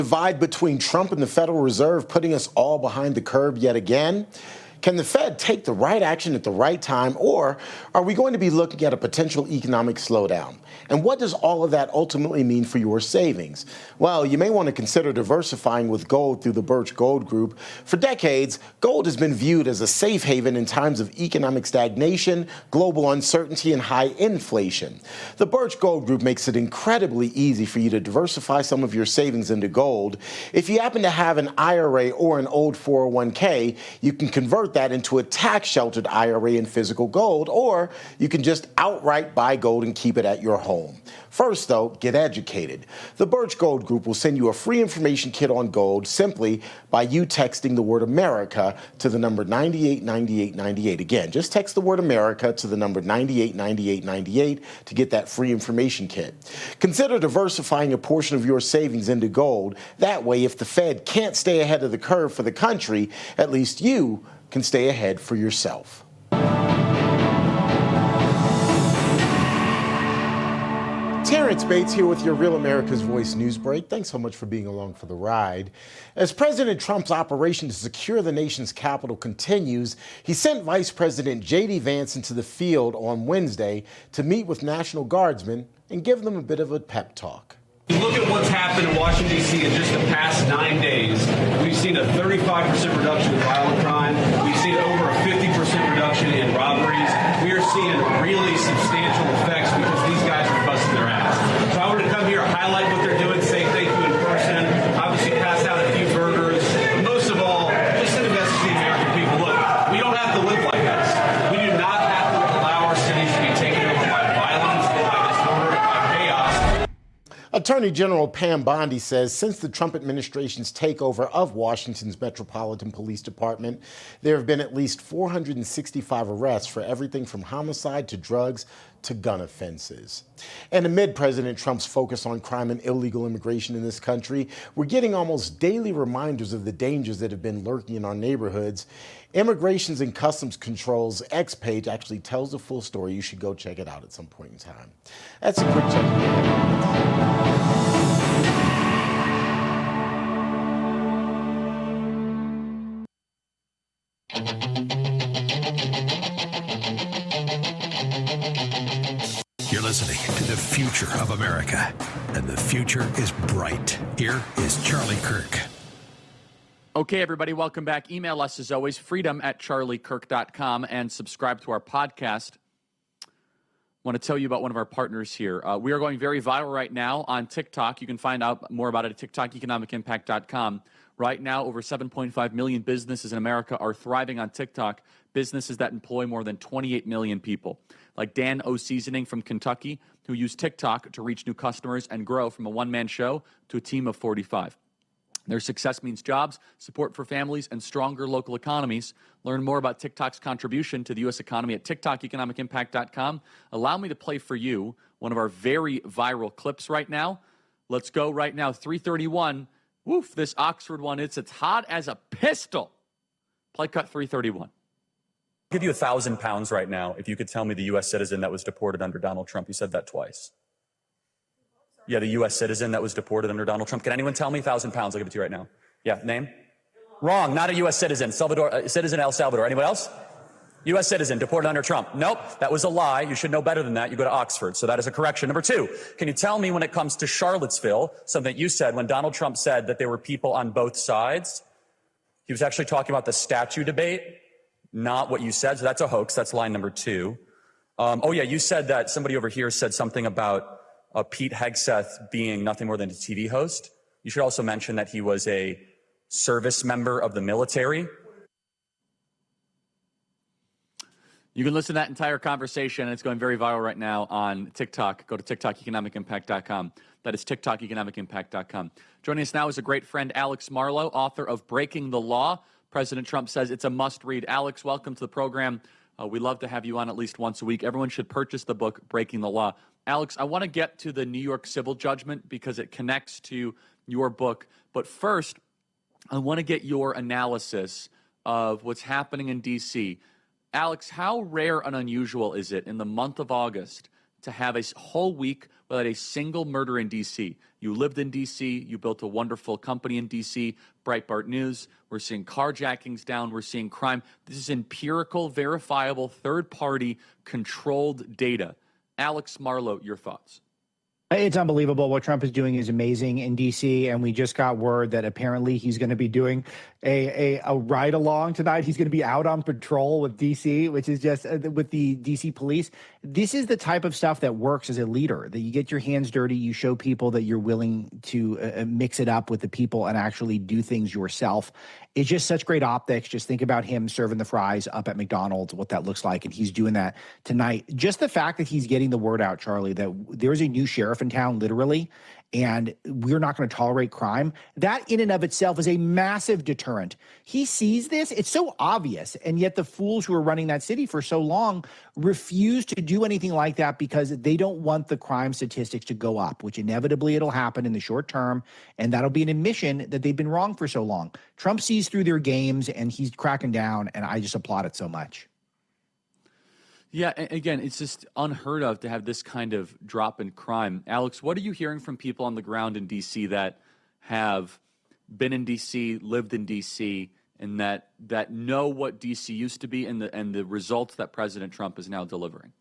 Divide between Trump and the Federal Reserve putting us all behind the curve yet again? Can the Fed take the right action at the right time, or are we going to be looking at a potential economic slowdown? And what does all of that ultimately mean for your savings? Well, you may want to consider diversifying with gold through the Birch Gold Group. For decades, gold has been viewed as a safe haven in times of economic stagnation, global uncertainty, and high inflation. The Birch Gold Group makes it incredibly easy for you to diversify some of your savings into gold. If you happen to have an IRA or an old 401k, you can convert that into a tax-sheltered IRA in physical gold, or you can just outright buy gold and keep it at your home. First, though, get educated. The Birch Gold Group will send you a free information kit on gold simply by you texting the word America to the number 989898. Again, just text the word America to the number 989898 to get that free information kit. Consider diversifying a portion of your savings into gold. That way, if the Fed can't stay ahead of the curve for the country, at least you can stay ahead for yourself. Terrence Bates here with your Real America's Voice news break. Thanks so much for being along for the ride. As President Trump's operation to secure the nation's capital continues, he sent Vice President J.D. Vance into the field on Wednesday to meet with National Guardsmen and give them a bit of a pep talk. Look at what's happened in Washington, D.C. in just the past 9 days. We've seen a 35% reduction in violent crime. We've seen over a 50% reduction in robberies. We are seeing really substantial effects because these guys are busting their ass. So I wanted to come here, highlight what they're doing, say thank you in person, obviously pass out a few burgers. But most of all, just send a message to the American people. Look, we don't have to live like this. We do not have to allow our cities to be taken over by violence, by disorder, and by chaos. Attorney General Pam Bondi says since the Trump administration's takeover of Washington's Metropolitan Police Department, there have been at least 465 arrests for everything from homicide to drugs to gun offenses. And amid President Trump's focus on crime and illegal immigration in this country, we're getting almost daily reminders of the dangers that have been lurking in our neighborhoods. Immigrations and Customs Control's X page actually tells the full story. You should go check it out at some point in time. That's a quick check. You're listening to the future of America, and the future is bright. Here is Charlie Kirk. Okay, everybody, welcome back. Email us, as always, freedom@charliekirk.com, and subscribe to our podcast. I want to tell you about one of our partners here. We are going very viral right now on TikTok. You can find out more about it at TikTokeconomicimpact.com. Right now, over 7.5 million businesses in America are thriving on TikTok, businesses that employ more than 28 million people, like Dan O. Seasoning from Kentucky, who used TikTok to reach new customers and grow from a one-man show to a team of 45. Their success means jobs, support for families, and stronger local economies. Learn more about TikTok's contribution to the U.S. economy at TikTokeconomicimpact.com. Allow me to play for you one of our very viral clips right now. Let's go right now. 331. Woof, this Oxford one, it's hot as a pistol. Play cut 331. I'll give you £1,000 right now if you could tell me the U.S. citizen that was deported under Donald Trump. You said that twice. Yeah, the U.S. citizen that was deported under Donald Trump. Can anyone tell me? £1,000. I'll give it to you right now. Yeah, name? Wrong, not a U.S. citizen. Citizen El Salvador. Anyone else? U.S. citizen deported under Trump. Nope, that was a lie. You should know better than that. You go to Oxford. So that is a correction. Number two, can you tell me when it comes to Charlottesville, something that you said when Donald Trump said that there were people on both sides? He was actually talking about the statue debate, not what you said. So that's a hoax. That's line number two. Oh, yeah, you said that somebody over here said something about Pete Hegseth being nothing more than a TV host. You should also mention that he was a service member of the military. You can listen to that entire conversation, and it's going very viral right now on TikTok. Go to TikTokeconomicimpact.com. That is TikTokeconomicimpact.com. Joining us now is a great friend, Alex Marlow, author of Breaking the Law. President Trump says it's a must-read. Alex, welcome to the program. We love to have you on at least once a week. Everyone should purchase the book, Breaking the Law. Alex, I want to get to the New York civil judgment because it connects to your book. But first, I want to get your analysis of what's happening in D.C. Alex, how rare and unusual is it in the month of August to have a whole week without a single murder in D.C. You lived in D.C., you built a wonderful company in D.C., Breitbart News. We're seeing carjackings down, we're seeing crime. This is empirical, verifiable, third-party, controlled data. Alex Marlow, your thoughts? It's unbelievable. What Trump is doing is amazing in D.C., and we just got word that apparently he's going to be doing a ride along tonight. He's going to be out on patrol with D.C., which is just with the D.C. police. This is the type of stuff that works as a leader, that you get your hands dirty, you show people that you're willing to mix it up with the people and actually do things yourself. It's just such great optics. Just think about him serving the fries up at McDonald's, what that looks like, and he's doing that tonight. Just the fact that he's getting the word out, Charlie, that there's a new sheriff in town, literally, and we're not going to tolerate crime. That in and of itself is a massive deterrent. He sees this. It's so obvious. And yet the fools who are running that city for so long refuse to do anything like that because they don't want the crime statistics to go up, which inevitably it'll happen in the short term. And that'll be an admission that they've been wrong for so long. Trump sees through their games and he's cracking down. And I just applaud it so much. Yeah, again, it's just unheard of to have this kind of drop in crime. Alex, what are you hearing from people on the ground in D.C. that have been in D.C., lived in D.C., and that know what D.C. used to be and the results that President Trump is now delivering?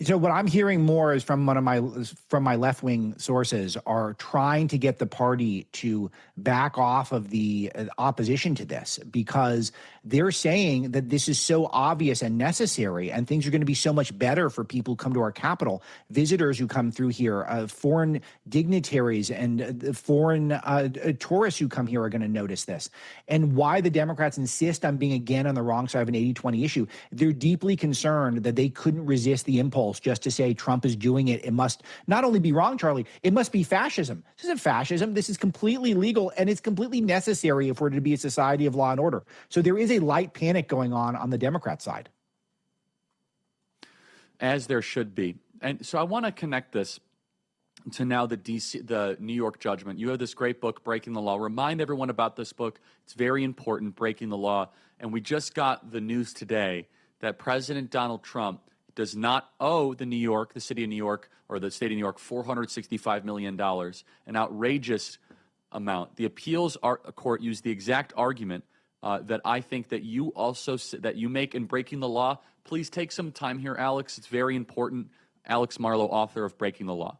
So what I'm hearing more is from my left-wing sources are trying to get the party to back off of the opposition to this because they're saying that this is so obvious and necessary and things are going to be so much better for people who come to our capital, visitors who come through here, foreign dignitaries and foreign tourists who come here are going to notice this. And why the Democrats insist on being again on the wrong side of an 80-20 issue, they're deeply concerned that they couldn't resist the impulse just to say Trump is doing it. It must not only be wrong, Charlie, it must be fascism. This isn't fascism. This is completely legal and it's completely necessary if we're to be a society of law and order. So there is a light panic going on the Democrat side. As there should be. And so I want to connect this to now the New York judgment. You have this great book, Breaking the Law. Remind everyone about this book. It's very important, Breaking the Law. And we just got the news today that President Donald Trump does not owe the city of New York, or the state of New York, $465 million, an outrageous amount. The appeals court used the exact argument that I think that you also that you make in Breaking the Law. Please take some time here, Alex. It's very important. Alex Marlow, author of Breaking the Law.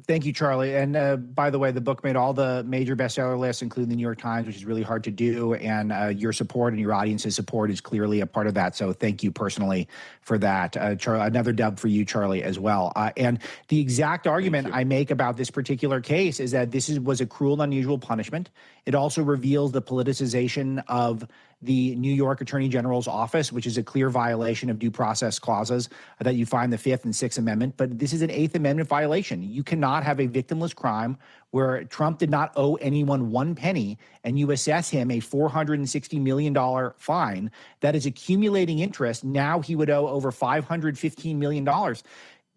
Thank you, Charlie. And by the way, the book made all the major bestseller lists, including the New York Times, which is really hard to do. And your support and your audience's support is clearly a part of that. So thank you personally for that. Another dub for you, Charlie, as well. And the exact argument I make about this particular case is that this was a cruel and unusual punishment. It also reveals the politicization of the New York Attorney General's office, which is a clear violation of due process clauses that you find in the Fifth and Sixth Amendment. But this is an Eighth Amendment violation. You cannot have a victimless crime where Trump did not owe anyone one penny and you assess him a $460 million fine that is accumulating interest. Now he would owe over $515 million.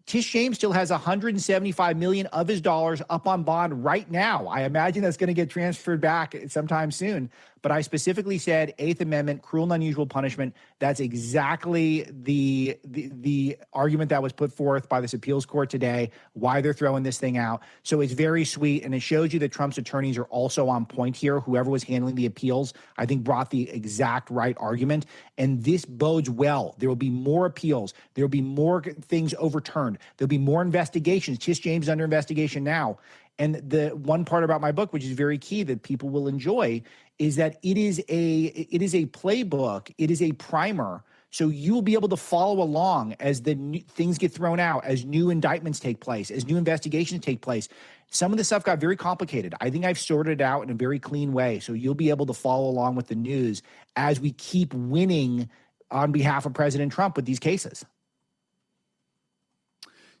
Tish James still has $175 million of his dollars up on bond right now. I imagine that's going to get transferred back sometime soon. But I specifically said Eighth Amendment, cruel and unusual punishment. That's exactly the argument that was put forth by this appeals court today, why they're throwing this thing out. So it's very sweet, and it shows you that Trump's attorneys are also on point here. Whoever was handling the appeals, I think, brought the exact right argument. And this bodes well. There will be more appeals. There will be more things overturned. There'll be more investigations. Tish James is under investigation now. And the one part about my book, which is very key that people will enjoy, is that it is a playbook. It is a primer. So you'll be able to follow along as the things get thrown out, as new indictments take place, as new investigations take place. Some of the stuff got very complicated. I think I've sorted it out in a very clean way. So you'll be able to follow along with the news as we keep winning on behalf of President Trump with these cases.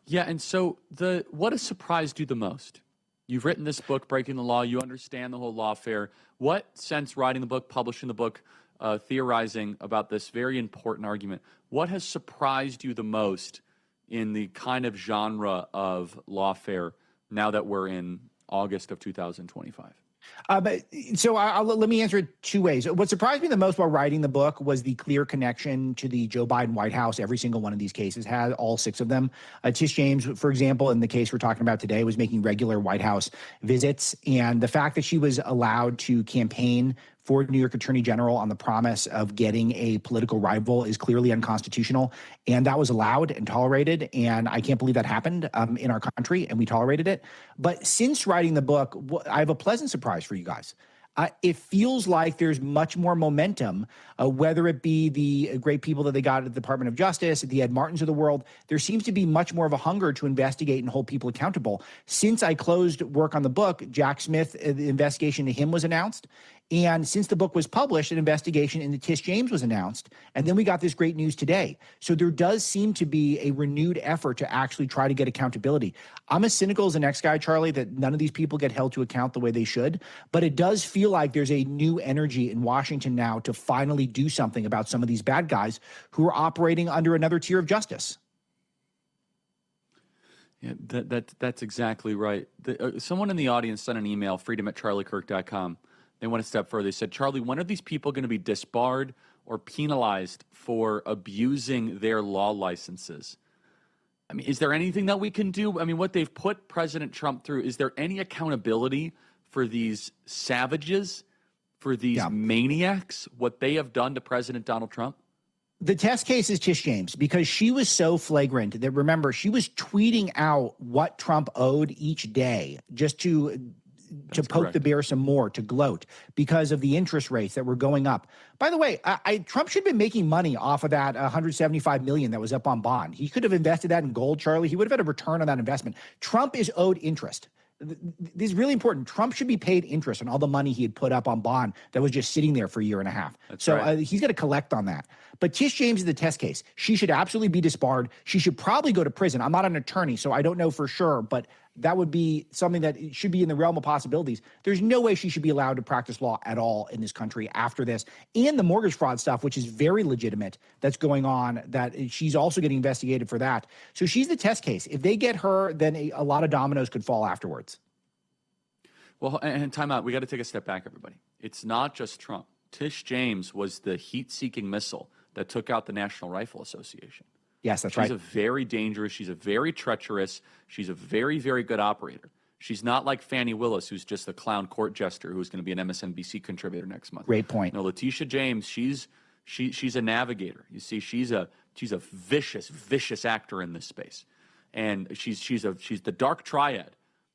Yeah, and so what has surprised you the most? You've written this book, Breaking the Law. You understand the whole lawfare. What, since writing the book, publishing the book, theorizing about this very important argument, what has surprised you the most in the kind of genre of lawfare now that we're in August of 2025? Let me answer it two ways. What surprised me the most while writing the book was the clear connection to the Joe Biden White House. Every single one of these cases had, all 6 of them. Tish James, for example, in the case we're talking about today, was making regular White House visits. And the fact that she was allowed to campaign for New York Attorney General on the promise of getting a political rival is clearly unconstitutional. And that was allowed and tolerated. And I can't believe that happened in our country, and we tolerated it. But since writing the book, I have a pleasant surprise for you guys. It feels like there's much more momentum, whether it be the great people that they got at the Department of Justice, the Ed Martins of the world. There seems to be much more of a hunger to investigate and hold people accountable. Since I closed work on the book, Jack Smith, the investigation to him was announced. And since the book was published, an investigation into Tish James was announced. And then we got this great news today. So there does seem to be a renewed effort to actually try to get accountability. I'm as cynical as the next guy, Charlie, that none of these people get held to account the way they should. But it does feel like there's a new energy in Washington now to finally do something about some of these bad guys who are operating under another tier of justice. Yeah, that's exactly right. Someone in the audience sent an email, freedom@charliekirk.com. They went a step further. They said, Charlie, when are these people going to be disbarred or penalized for abusing their law licenses? I mean, is there anything that we can do? I mean, what they've put President Trump through, is there any accountability for these savages, for these maniacs, what they have done to President Donald Trump? The test case is Tish James, because she was so flagrant that, remember, she was tweeting out what Trump owed each day just to poke the bear some more, to gloat because of the interest rates that were going up. By the way, Trump should have been making money off of that $175 million that was up on bond. He could have invested that in gold, Charlie. He would have had a return on that investment. Trump is owed interest. This is really important. Trump should be paid interest on all the money he had put up on bond that was just sitting there for a year and a half. He's got to collect on that. But Tish James is the test case. She should absolutely be disbarred. She should probably go to prison. I'm not an attorney, so I don't know for sure, but that would be something that should be in the realm of possibilities. There's no way she should be allowed to practice law at all in this country after this. And the mortgage fraud stuff, which is very legitimate, that's going on, that she's also getting investigated for that. So she's the test case. If they get her, then a lot of dominoes could fall afterwards. Well, and time out. We got to take a step back, everybody. It's not just Trump. Tish James was the heat-seeking missile that took out the National Rifle Association. Yes, that's right. She's a very dangerous, she's a very treacherous, she's a very, very good operator. She's not like Fannie Willis, who's just a clown court jester who's going to be an MSNBC contributor next month. Great point. No, Letitia James, she's a navigator. You see, she's a vicious actor in this space. And she's the dark triad.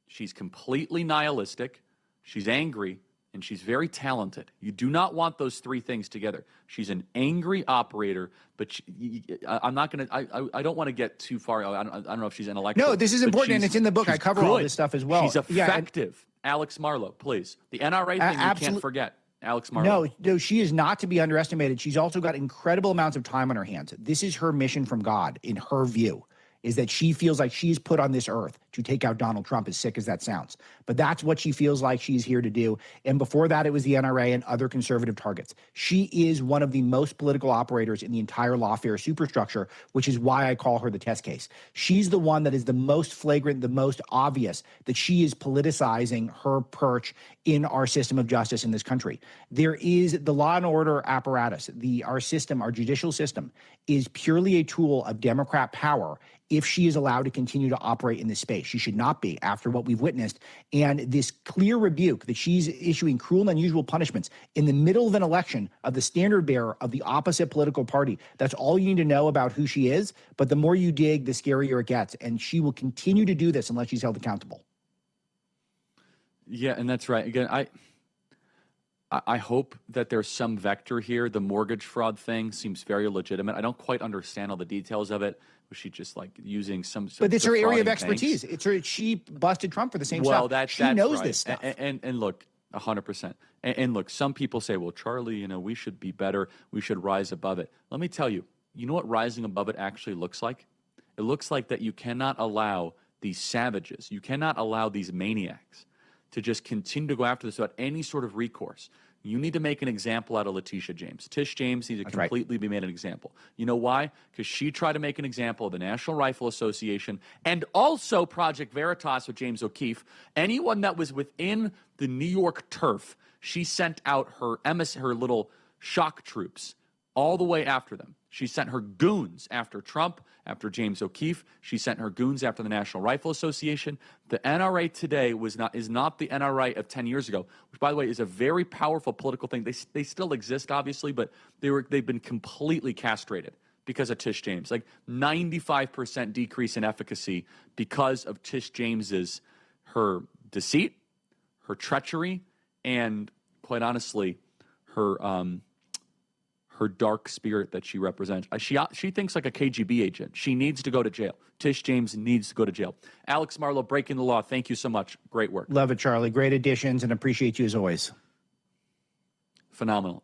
She's completely nihilistic, she's angry, and she's very talented. You do not want those 3 things together. She's an angry operator, but I'm not going to. I don't want to get too far. I don't know if she's intellectual. No, this is important, and it's in the book. I cover all this stuff as well. She's effective. Alex Marlow, please. The NRA thing you can't forget. Alex Marlow. No, she is not to be underestimated. She's also got incredible amounts of time on her hands. This is her mission from God, in her view, is that she feels like she's put on this earth to take out Donald Trump, as sick as that sounds. But that's what she feels like she's here to do. And before that, it was the NRA and other conservative targets. She is one of the most political operators in the entire lawfare superstructure, which is why I call her the test case. She's the one that is the most flagrant, the most obvious that she is politicizing her perch in our system of justice in this country. There is the law and order apparatus. Our system, our judicial system, is purely a tool of Democrat power if she is allowed to continue to operate in this space. She should not be, after what we've witnessed. And this clear rebuke that she's issuing cruel and unusual punishments in the middle of an election of the standard bearer of the opposite political party, that's all you need to know about who she is. But the more you dig, the scarier it gets. And she will continue to do this unless she's held accountable. Yeah, and that's right. Again, I hope that there's some vector here. The mortgage fraud thing seems very legitimate. I don't quite understand all the details of it. Was she just like using some? But it's her area of expertise. Banks? She busted Trump for the same stuff. She knows right. this stuff. And look, 100%. And look, some people say, well, Charlie, we should be better. We should rise above it. Let me tell you, you know what rising above it actually looks like? It looks like that you cannot allow these savages, you cannot allow these maniacs to just continue to go after this without any sort of recourse. You need to make an example out of Letitia James. Tish James needs to completely be made an example. You know why? Because she tried to make an example of the National Rifle Association and also Project Veritas with James O'Keefe. Anyone that was within the New York turf. She sent out her little shock troops all the way after them. She sent her goons after Trump, after James O'Keefe. She sent her goons after the National Rifle Association. The NRA today is not the NRA of 10 years ago, which, by the way, is a very powerful political thing. They still exist, obviously, but they've been completely castrated because of Tish James. Like 95% decrease in efficacy because of Tish James's her deceit, her treachery, and quite honestly, her dark spirit that she represents. She thinks like a KGB agent. She needs to go to jail. Tish James needs to go to jail. Alex Marlow, Breaking the Law, thank you so much. Great work. Love it, Charlie. Great additions, and appreciate you as always. Phenomenal.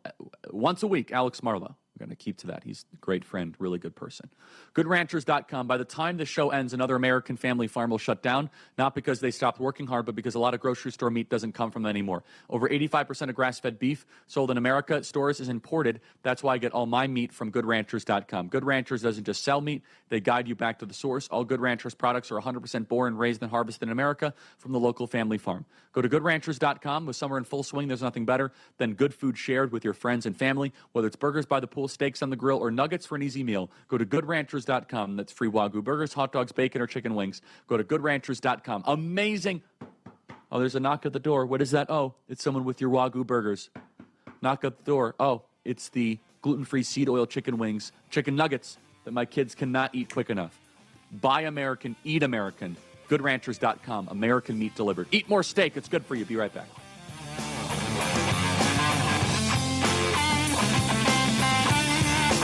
Once a week, Alex Marlow. We're going to keep to that. He's a great friend, really good person. GoodRanchers.com. By the time the show ends, another American family farm will shut down, not because they stopped working hard, but because a lot of grocery store meat doesn't come from them anymore. Over 85% of grass-fed beef sold in America at stores is imported. That's why I get all my meat from GoodRanchers.com. Good Ranchers doesn't just sell meat. They guide you back to the source. All Good Ranchers products are 100% born, raised, and harvested in America from the local family farm. Go to GoodRanchers.com. With summer in full swing, there's nothing better than good food shared with your friends and family, whether it's burgers by the pool, steaks on the grill, or nuggets for an easy meal. Go to GoodRanchers.com. That's free Wagyu burgers, hot dogs, bacon, or chicken wings. Go to GoodRanchers.com. Amazing. Oh, there's a knock at the door. What is that? Oh, it's someone with your Wagyu burgers. Knock at the door. Oh, it's the gluten-free seed oil chicken wings, chicken nuggets that my kids cannot eat quick enough. Buy American, eat American. GoodRanchers.com. American meat delivered. Eat more steak. It's good for you. Be right back.